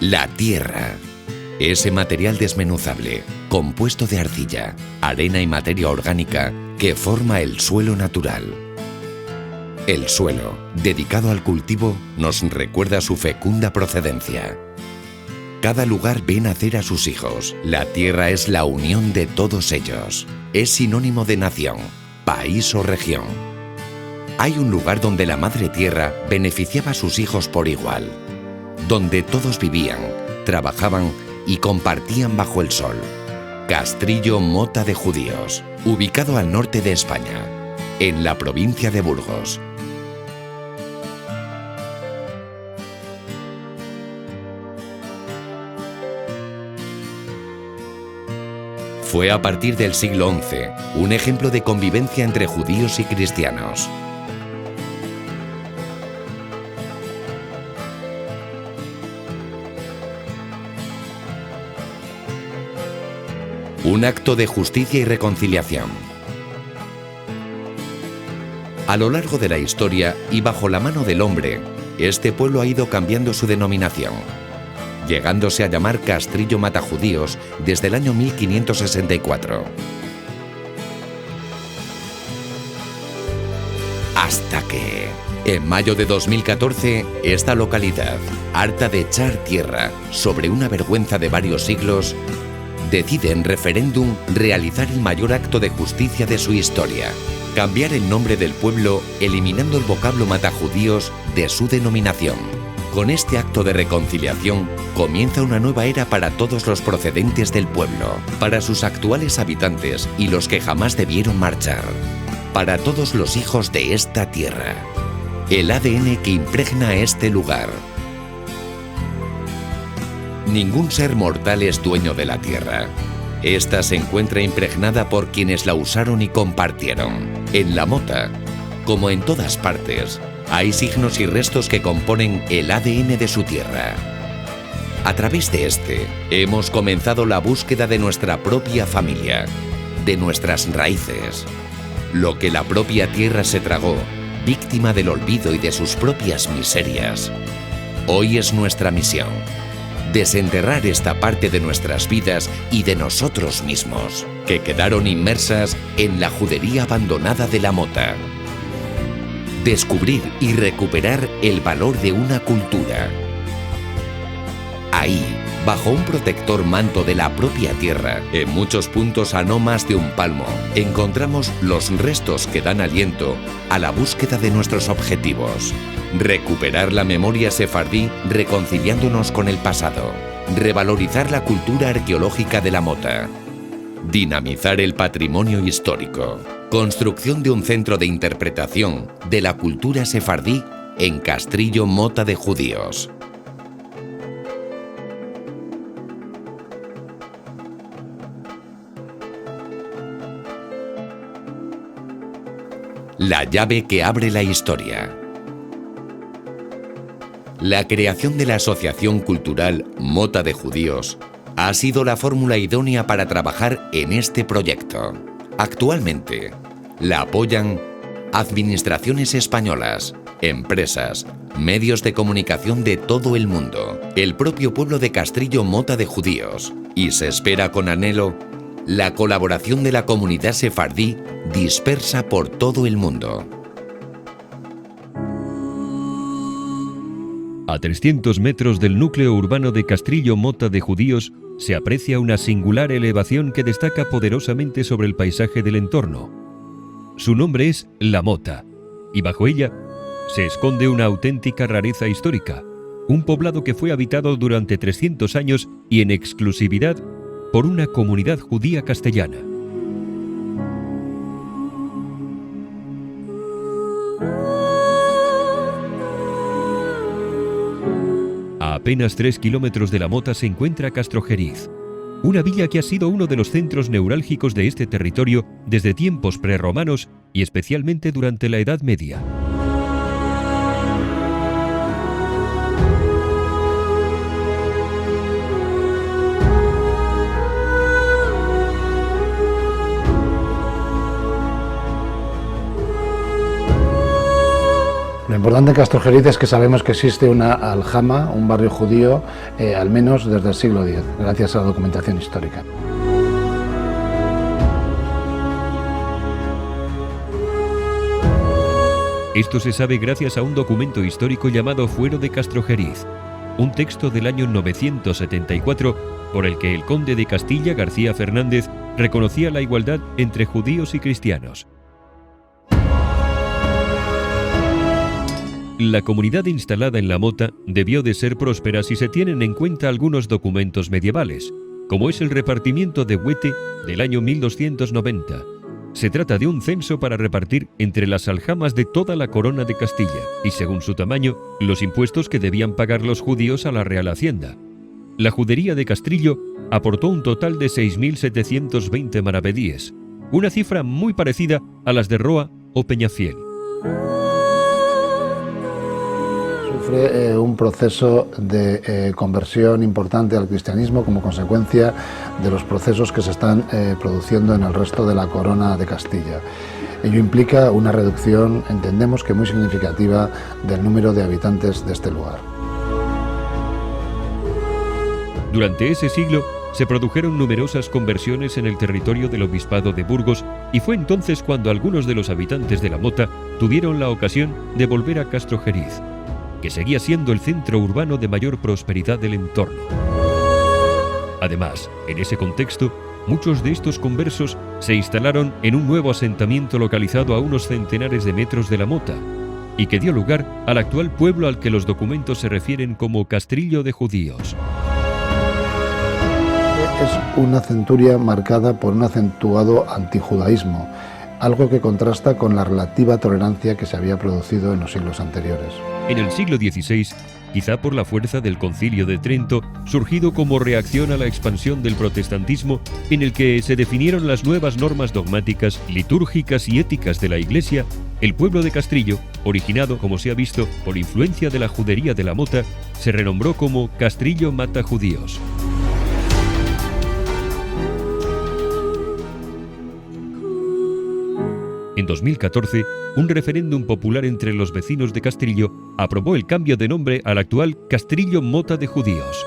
La tierra. Ese material desmenuzable, compuesto de arcilla, arena y materia orgánica que forma el suelo natural. El suelo, dedicado al cultivo, nos recuerda su fecunda procedencia. Cada lugar ve nacer a sus hijos. La tierra es la unión de todos ellos. Es sinónimo de nación, país o región. Hay un lugar donde la madre tierra beneficiaba a sus hijos por igual, donde todos vivían, trabajaban y compartían bajo el sol. Castrillo Mota de Judíos, ubicado al norte de España, en la provincia de Burgos. Fue a partir del siglo XI un ejemplo de convivencia entre judíos y cristianos. Un acto de justicia y reconciliación. A lo largo de la historia y bajo la mano del hombre, este pueblo ha ido cambiando su denominación, llegándose a llamar Castrillo Matajudíos desde el año 1564. Hasta que, en mayo de 2014, esta localidad, harta de echar tierra sobre una vergüenza de varios siglos, decide en referéndum realizar el mayor acto de justicia de su historia: cambiar el nombre del pueblo, eliminando el vocablo matajudíos de su denominación. Con este acto de reconciliación comienza una nueva era para todos los procedentes del pueblo, para sus actuales habitantes y los que jamás debieron marchar, para todos los hijos de esta tierra. El ADN que impregna este lugar. Ningún ser mortal es dueño de la tierra. Esta se encuentra impregnada por quienes la usaron y compartieron. En la Mota, como en todas partes, hay signos y restos que componen el ADN de su tierra. A través de este, hemos comenzado la búsqueda de nuestra propia familia, de nuestras raíces. Lo que la propia tierra se tragó, víctima del olvido y de sus propias miserias. Hoy es nuestra misión: desenterrar esta parte de nuestras vidas y de nosotros mismos, que quedaron inmersas en la judería abandonada de la Mota. Descubrir y recuperar el valor de una cultura. Ahí, bajo un protector manto de la propia tierra, en muchos puntos a no más de un palmo, encontramos los restos que dan aliento a la búsqueda de nuestros objetivos. Recuperar la memoria sefardí reconciliándonos con el pasado. Revalorizar la cultura arqueológica de la Mota. Dinamizar el patrimonio histórico. Construcción de un centro de interpretación de la cultura sefardí en Castrillo Mota de Judíos. La llave que abre la historia. La creación de la Asociación Cultural Mota de Judíos ha sido la fórmula idónea para trabajar en este proyecto. Actualmente, la apoyan administraciones españolas, empresas, medios de comunicación de todo el mundo, el propio pueblo de Castrillo Mota de Judíos, y se espera con anhelo la colaboración de la comunidad sefardí dispersa por todo el mundo. A 300 metros del núcleo urbano de Castrillo Mota de Judíos se aprecia una singular elevación que destaca poderosamente sobre el paisaje del entorno. Su nombre es La Mota, y bajo ella se esconde una auténtica rareza histórica, un poblado que fue habitado durante 300 años y en exclusividad por una comunidad judía castellana. A apenas 3 kilómetros de La Mota se encuentra Castrojeriz, una villa que ha sido uno de los centros neurálgicos de este territorio desde tiempos prerromanos y especialmente durante la Edad Media. Una importante en Castrojeriz es que sabemos que existe una aljama, un barrio judío, al menos desde el siglo X, gracias a la documentación histórica. Esto se sabe gracias a un documento histórico llamado Fuero de Castrojeriz, un texto del año 974 por el que el conde de Castilla, García Fernández, reconocía la igualdad entre judíos y cristianos. La comunidad instalada en La Mota debió de ser próspera si se tienen en cuenta algunos documentos medievales, como es el repartimiento de Huete del año 1290. Se trata de un censo para repartir entre las aljamas de toda la corona de Castilla y, según su tamaño, los impuestos que debían pagar los judíos a la Real Hacienda. La judería de Castrillo aportó un total de 6.720 maravedíes, una cifra muy parecida a las de Roa o Peñafiel. Sufre un proceso de conversión importante al cristianismo como consecuencia de los procesos que se están produciendo en el resto de la corona de Castilla. Ello implica una reducción, entendemos que muy significativa, del número de habitantes de este lugar. Durante ese siglo se produjeron numerosas conversiones en el territorio del obispado de Burgos y fue entonces cuando algunos de los habitantes de La Mota tuvieron la ocasión de volver a Castrojeriz, que seguía siendo el centro urbano de mayor prosperidad del entorno. Además, en ese contexto, muchos de estos conversos se instalaron en un nuevo asentamiento localizado a unos centenares de metros de La Mota y que dio lugar al actual pueblo al que los documentos se refieren como Castrillo de Judíos. Es una centuria marcada por un acentuado antijudaísmo, algo que contrasta con la relativa tolerancia que se había producido en los siglos anteriores. En el siglo XVI, quizá por la fuerza del Concilio de Trento, surgido como reacción a la expansión del protestantismo, en el que se definieron las nuevas normas dogmáticas, litúrgicas y éticas de la Iglesia, el pueblo de Castrillo, originado, como se ha visto, por influencia de la judería de La Mota, se renombró como Castrillo Mata Judíos. En 2014, un referéndum popular entre los vecinos de Castrillo aprobó el cambio de nombre al actual Castrillo Mota de Judíos.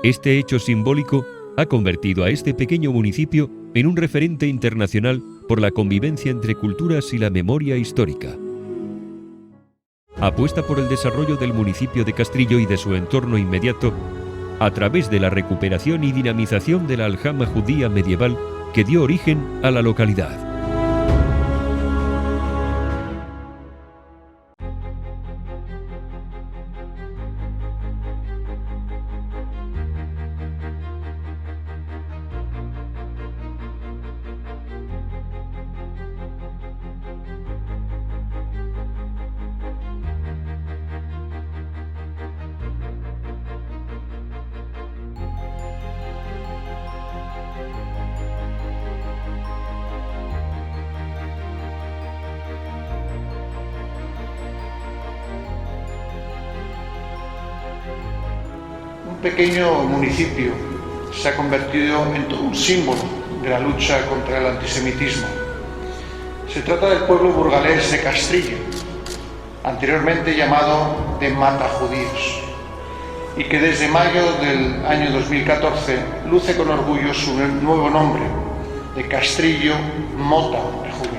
Este hecho simbólico ha convertido a este pequeño municipio en un referente internacional por la convivencia entre culturas y la memoria histórica. Apuesta por el desarrollo del municipio de Castrillo y de su entorno inmediato a través de la recuperación y dinamización de la aljama judía medieval que dio origen a la localidad. Un pequeño municipio se ha convertido en todo un símbolo de la lucha contra el antisemitismo. Se trata del pueblo burgalés de Castrillo, anteriormente llamado de Mata Judíos, y que desde mayo del año 2014 luce con orgullo su nuevo nombre, de Castrillo Mota de Judíos.